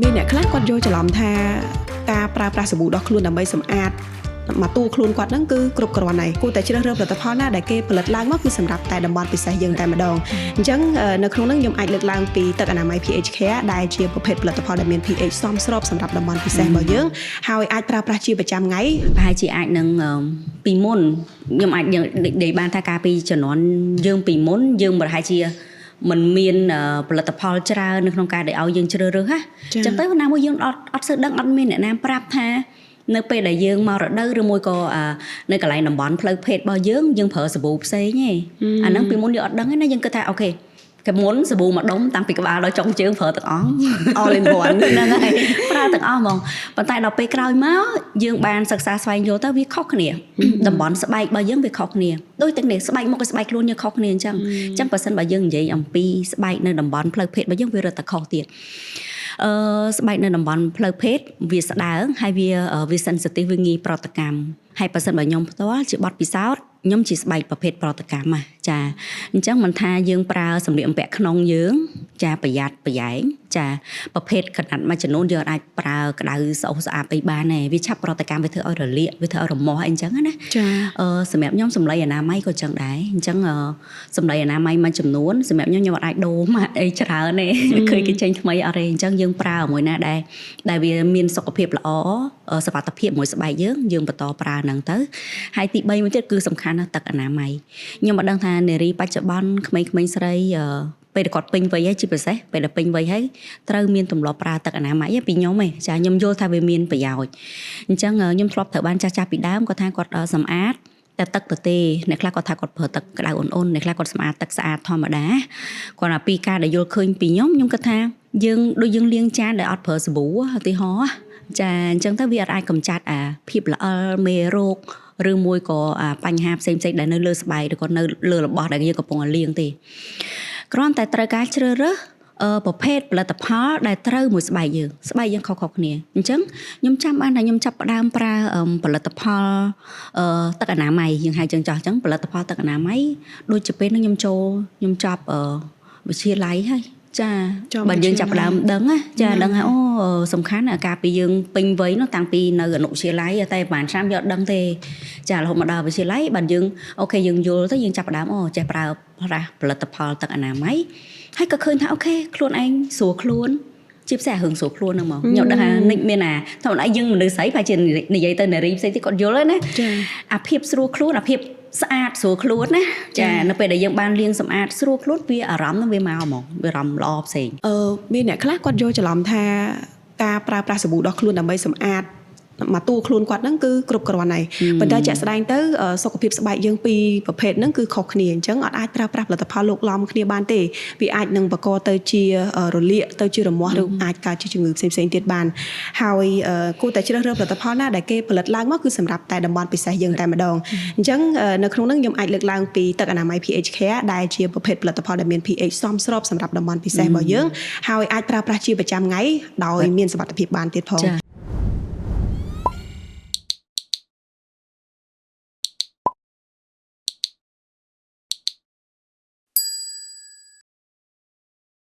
មានអ្នកខ្លះគាត់យកច្រឡំថាការប្រើប្រាស់សាប៊ូដោះខ្លួនដើម្បីសម្អាតមកទូខ្លួនគាត់ហ្នឹងគឺគ្រប់គ្រាន់ហើយគួរតែជ្រើសរើសផលិតផលណាដែលគេផលិតឡើងមកគឺសម្រាប់តែតំបន់ពិសេសយើងតែម្ដងអញ្ចឹងនៅក្នុងហ្នឹងខ្ញុំអាចលើកឡើងពីទឹកអនាម័យ pH Care ដែលជាប្រភេទផលិតផលដែលមាន pH សមស្របសម្រាប់តំបន់ពិសេសរបស់យើងហើយអាចប្រើប្រាស់ជាប្រចាំថ្ងៃប្រហែលជាអាចនឹងពីមុនខ្ញុំអាចនិយាយបានថាការពីជំនាន់យើងពីមុនយើងប្រហែលជាมันមានផលិតផលច្រើននៅក្នុងការដែលឲ្យយើងជ្រើសរើសណាអញ្ចឹងទៅណាមួយយើងអត់សូវដឹងអត់មានអ្នកណាប្រាប់ថានៅពេលដែលយើងមករដូវឬមួយក៏នៅកន្លែងតំបន់ផ្លូវភេទរបស់យើងប្រើសាប៊ូផ្សេងឯងអាហ្នឹងពីមុនយើងអត់ដឹងទេណាយើងគិតថាអូខេកមុនសាប៊ូមួយដុំតាំងពីក្បាលដល់ចុងជើងប្រើទាំងអស់ all in one ហ្នឹងហើយប្រើទាំងអស់ហ្មងប៉ុន្តែដល់ពេលក្រោយមកយើងបានសិក្សាស្វែងយល់ទៅវាខុសគ្នាតំបន់ស្បែករបស់យើងវាខុសគ្នាដូចទាំងនេះស្បែកមុខกับស្បែកខ្លួនយើងខុសគ្នាអញ្ចឹងបើសិនបើយើងនិយាយអំពីស្បែកនៅតំបន់ផ្លូវភេទរបស់យើងវារត់តែខុសទៀតស្បែកនៅតំបន់ផ្លូវភេទវាស្ដើងហើយវា sensitive វាងាយប្រតិកម្មហើយបើសិនបើខ្ញុំផ្ទាល់ជាបទពិសោធន៍ខ្ញុំជាស្បែកប្រភេទប្រតិកម្មចាអញ្ចឹងមិនថាយើងប្រើសម្លៀកបំពាក់ក្នុងយើងចាប្រយ័ត្នប្រយែងចាប្រភេទកណាត់មួយចំនួនយើងអាចប្រើក្តៅស្អុះស្អាប់អីបានទេវាឆាប់ប្រតិកម្មវាធ្វើឲ្យរលាកវាធ្វើឲ្យរមាស់អីអញ្ចឹងណាចាសម្រាប់ខ្ញុំសម្លេងអនាម័យក៏អញ្ចឹងដែរអញ្ចឹងសម្លេងអនាម័យមួយចំនួនសម្រាប់ខ្ញុំអត់អាចដូរមកអីច្រើនទេឃើញគេចេញថ្មីអត់ទេអញ្ចឹងយើងប្រើមួយណាដែលវាមានសុខភាពល្អសុខភាពមួយស្បែកយើងបន្តប្រើហ្នឹងទៅហើយទី3មួយទៀតគឺសំខាន់ណាស់ទឹកអនាម័យខ្ញុំមិនដឹងថានារីបច្ចុប្បន្នក្មេងៗស្រីពេលគាត់ពេញវ័យហើយជាពិសេសពេលដល់ពេញវ័យហើយត្រូវមានទម្លាប់ប្រើទឹកអនាម័យពីខ្ញុំឯងចាខ្ញុំយល់ថាវាមានប្រយោជន៍អញ្ចឹងខ្ញុំធ្លាប់ត្រូវបានចាស់ពីដើមគាត់ថាគាត់សម្អាតតែទឹកទៅទេអ្នកខ្លះគាត់ថាគាត់ប្រើទឹកក្តៅអ៊ុនៗអ្នកខ្លះគាត់សម្អាតទឹកស្អាតធម្មតាគាត់ថាពីការដែលយល់ឃើញពីខ្ញុំគិតថាយើងដូចយើងលាងចានដែលអត់ប្រើសាប៊ូឧទាហរណ៍ចាអញ្ចឹងទៅវាអាចកម្ចាត់ភាពល្អិលមេរោគឬមួយក៏បញ្ហាផ្សេងៗដែលនៅលើស្បែកឬក៏នៅលើរបស់ដែលយើងកំពុងលាងទេគ្រាន់តែត្រូវការជ្រើសរើសប្រភេទផលិតផលដែលត្រូវមួយស្បែកយើងខុសៗគ្នាអញ្ចឹងខ្ញុំចាំបានថាខ្ញុំចាប់ផ្ដើមប្រើផលិតផលទឹកអនាម័យយើងហៅចឹងចោះអញ្ចឹងផលិតផលទឹកអនាម័យដូចជាពេលហ្នឹងខ្ញុំចាប់វិទ្យាល័យហើយចាបើយើងចាប់ផ្ដើមដឹងណាចាដឹងហើយអូសំខាន់ការពីយើងពេញវ័យនោះតាំងពីនៅអនុវិទ្យាល័យតែប្រហែលឆ្នាំយកដឹងទេចារហូតមកដល់វិទ្យាល័យបើយើងអូខេយើងយល់ទៅយើងចាប់ផ្ដើមចេះប្រើប្រាស់ផលិតផលទឹកអនាម័យហើយក៏ឃើញថាអូខេខ្លួនឯងស្រួលខ្លួនជាផ្សេងរឿងស្រួលខ្លួនហ្នឹងមកខ្ញុំដឹងថានិចមានធម្មតាយើងមនុស្សស្រីប្រហែលជានិយាយទៅនារីផ្សេងទៀតគាត់យល់ហើយណាអាភាពស្រួលខ្លួនអាភាពស្អាតស្រួលខ្លួនណាចានៅពេលដែលយើងបានលាងសម្អាតស្រួលខ្លួនវាអារម្មណ៍ហ្នឹងវាមកហ្មងវាអារម្មណ៍ល្អផ្សេងមានអ្នកខ្លះគាត់យកច្រឡំថាការប្រើប្រាស់សាប៊ូដោះខ្លួនដើម្បីសម្អាតមកទូខ្លួនគាត់ហ្នឹងគឺគ្រប់គ្រាន់ហើយប៉ុន្តែជាក់ស្ដែងទៅសុខភាពស្បែកយើងពីរប្រភេទហ្នឹងគឺខុសគ្នាអញ្ចឹងអត់អាចប្រើប្រាស់ផលិតផលលោកឡំគ្នាបានទេវាអាចនឹងបង្កទៅជារលាកទៅជារមាស់ឬអាចកើតជាជំងឺផ្សេងៗទៀតបានហើយគួរតែជ្រើសរើសផលិតផលណាដែលគេផលិតឡើងមកគឺសម្រាប់តែតំបន់ពិសេសយើងតែម្ដងអញ្ចឹងនៅក្នុងហ្នឹងខ្ញុំអាចលើកឡើងពីទឹកអនាម័យ pH Care ដែលជាប្រភេទផលិតផលដែលមាន pH សមស្របសម្រាប់តំបន់ពិសេសរបស់យើងហើយអាចប្រើប្រាស់ជាប្រចាំថ្ងៃដោយមានសុវត្ថិភាពបានទៀតផង